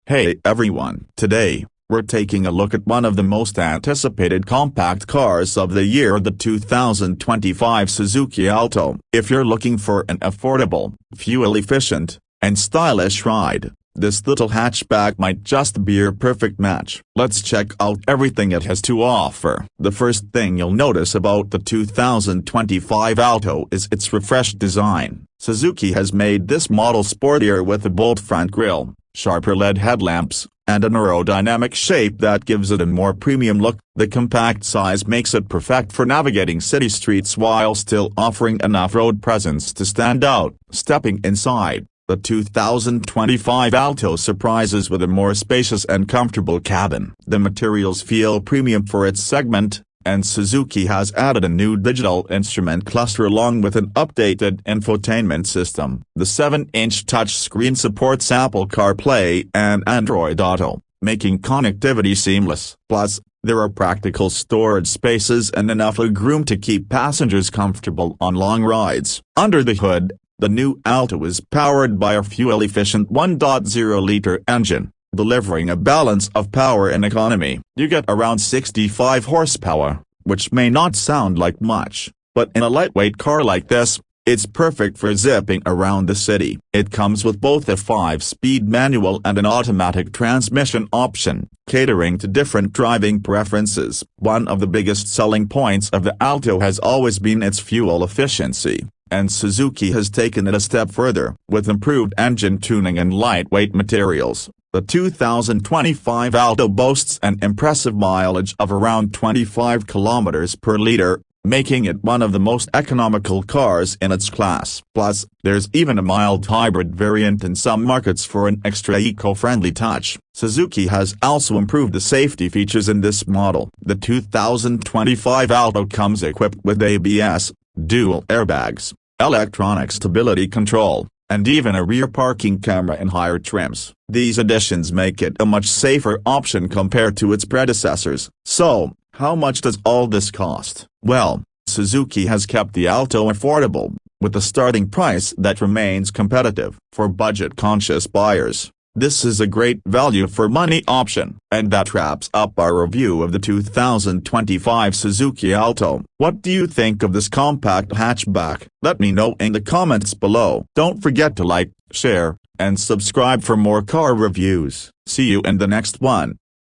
Hey everyone, today, we're taking a look at one of the most anticipated compact cars of the year, the 2025 Suzuki Alto. If you're looking for an affordable, fuel-efficient, and stylish ride, this little hatchback might just be your perfect match. Let's check out everything it has to offer. The first thing you'll notice about the 2025 Alto is its refreshed design. Suzuki has made this model sportier with a bold front grille, sharper LED headlamps, and an aerodynamic shape that gives it a more premium look. The compact size makes it perfect for navigating city streets while still offering enough road presence to stand out. Stepping inside, the 2025 Alto surprises with a more spacious and comfortable cabin. The materials feel premium for its segment, and Suzuki has added a new digital instrument cluster along with an updated infotainment system. The 7-inch touchscreen supports Apple CarPlay and Android Auto, making connectivity seamless. Plus, there are practical storage spaces and enough legroom to keep passengers comfortable on long rides. Under the hood, the new Alto is powered by a fuel-efficient 1.0-liter engine, delivering a balance of power and economy. You get around 65 horsepower, which may not sound like much, but in a lightweight car like this, it's perfect for zipping around the city. It comes with both a 5-speed manual and an automatic transmission option, catering to different driving preferences. One of the biggest selling points of the Alto has always been its fuel efficiency, and Suzuki has taken it a step further. With improved engine tuning and lightweight materials, the 2025 Alto boasts an impressive mileage of around 25 kilometers per liter, making it one of the most economical cars in its class. Plus, there's even a mild hybrid variant in some markets for an extra eco-friendly touch. Suzuki has also improved the safety features in this model. The 2025 Alto comes equipped with ABS, dual airbags, electronic stability control, and even a rear parking camera in higher trims. These additions make it a much safer option compared to its predecessors. So, how much does all this cost? Well, Suzuki has kept the Alto affordable, with a starting price that remains competitive. For budget-conscious buyers, this is a great value-for-money option. And that wraps up our review of the 2025 Suzuki Alto. What do you think of this compact hatchback? Let me know in the comments below. Don't forget to like, share, and subscribe for more car reviews. See you in the next one.